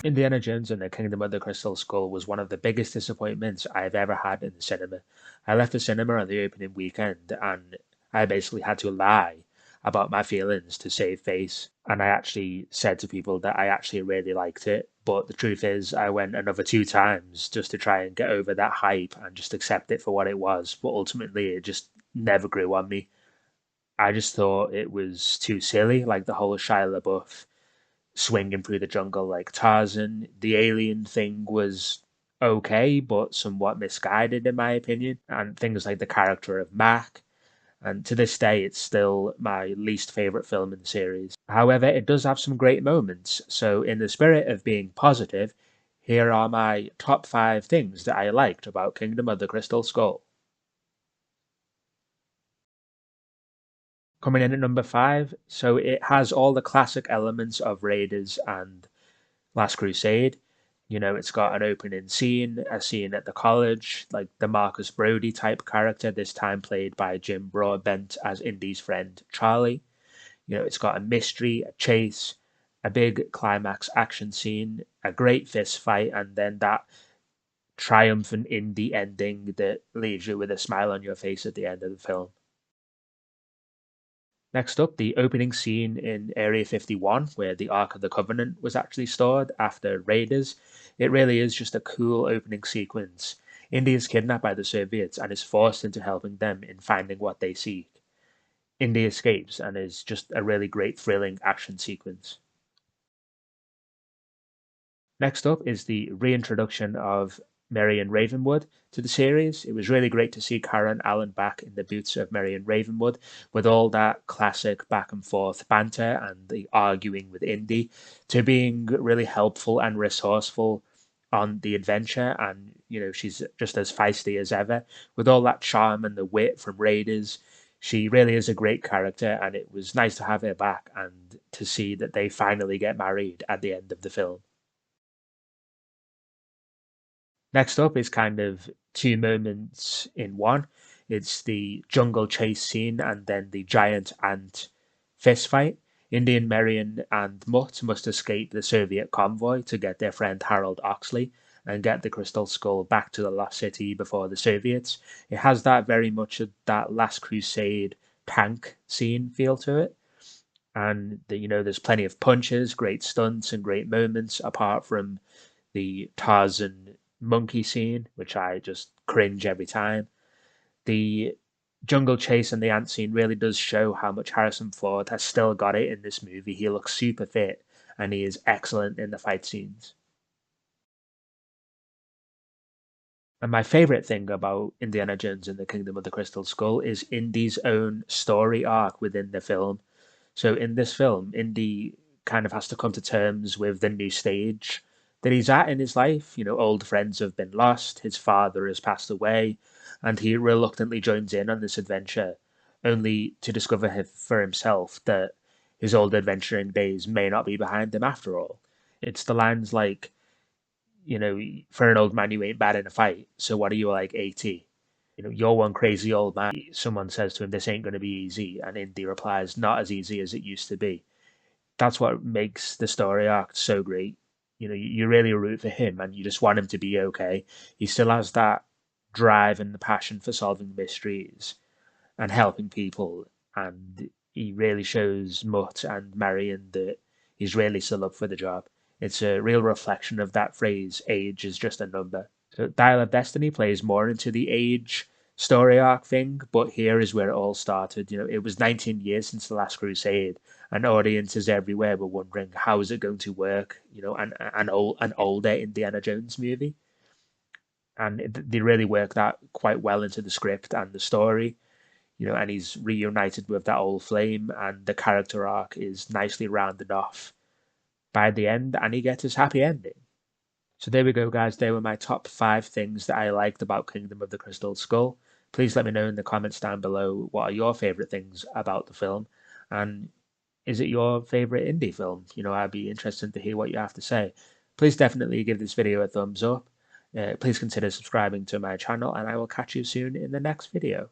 Indiana Jones and the Kingdom of the Crystal Skull was one of the biggest disappointments I've ever had in the cinema. I left the cinema on the opening weekend and I basically had to lie about my feelings to save face. And I actually said to people that I actually really liked it. But the truth is, I went another two times just to try and get over that hype and just accept it for what it was. But ultimately, it just never grew on me. I just thought it was too silly, like the whole Shia LaBeouf swinging through the jungle like Tarzan. The alien thing was okay, but somewhat misguided in my opinion. And things like the character of Mac. And to this day, it's still my least favorite film in the series. However, it does have some great moments. So, in the spirit of being positive, here are my top 5 things that I liked about Kingdom of the Crystal Skull. Coming in at number 5, so it has all the classic elements of Raiders and Last Crusade. You know, it's got an opening scene, a scene at the college, like the Marcus Brody type character, this time played by Jim Broadbent as Indy's friend Charlie. You know, it's got a mystery, a chase, a big climax action scene, a great fist fight, and then that triumphant Indy ending that leaves you with a smile on your face at the end of the film. Next up, the opening scene in Area 51, where the Ark of the Covenant was actually stored after Raiders. It really is just a cool opening sequence. Indy is kidnapped by the Soviets and is forced into helping them in finding what they seek. Indy escapes and is just a really great thrilling action sequence. Next up is the reintroduction of Marion Ravenwood to the series. It was really great to see Karen Allen back in the boots of Marion Ravenwood with all that classic back and forth banter and the arguing with Indy to being really helpful and resourceful on the adventure. And, you know, she's just as feisty as ever with all that charm and the wit from Raiders. She really is a great character, and it was nice to have her back and to see that they finally get married at the end of the film. Next up is kind of two moments in one. It's the jungle chase scene and then the giant ant fist fight. Indian Marion and Mutt must escape the Soviet convoy to get their friend Harold Oxley and get the Crystal Skull back to the Lost City before the Soviets. It has that very much of that Last Crusade tank scene feel to it. And you know, there's plenty of punches, great stunts, and great moments apart from the Tarzan monkey scene, which I just cringe every time. The jungle chase and the ant scene really does show how much Harrison Ford has still got it in this movie. He looks super fit and he is excellent in the fight scenes. And my favorite thing about Indiana Jones and the Kingdom of the Crystal Skull is Indy's own story arc within the film. So in this film, Indy kind of has to come to terms with the new stage that he's at in his life. You know, old friends have been lost, his father has passed away, and he reluctantly joins in on this adventure, only to discover for himself that his old adventuring days may not be behind him after all. It's the lines like, you know, for an old man, you ain't bad in a fight. So what are you like 80? You know, you're one crazy old man. Someone says to him, this ain't going to be easy. And Indy replies, not as easy as it used to be. That's what makes the story arc so great. You know, you really root for him and you just want him to be okay. He still has that drive and the passion for solving mysteries and helping people. And he really shows Mutt and Marion that he's really still up for the job. It's a real reflection of that phrase, age is just a number. So Dial of Destiny plays more into the age story arc thing, but here is where it all started. You know, it was 19 years since The Last Crusade, and audiences everywhere were wondering how is it going to work, you know, an older Indiana Jones movie. And they really work that quite well into the script and the story, you know, and he's reunited with that old flame, and the character arc is nicely rounded off by the end, and he gets his happy ending. So there we go, guys. They were my top 5 things that I liked about Kingdom of the Crystal Skull. Please let me know in the comments down below what are your favorite things about the film, and is it your favorite indie film? You know, I'd be interested to hear what you have to say. Please definitely give this video a thumbs up. Please consider subscribing to my channel, and I will catch you soon in the next video.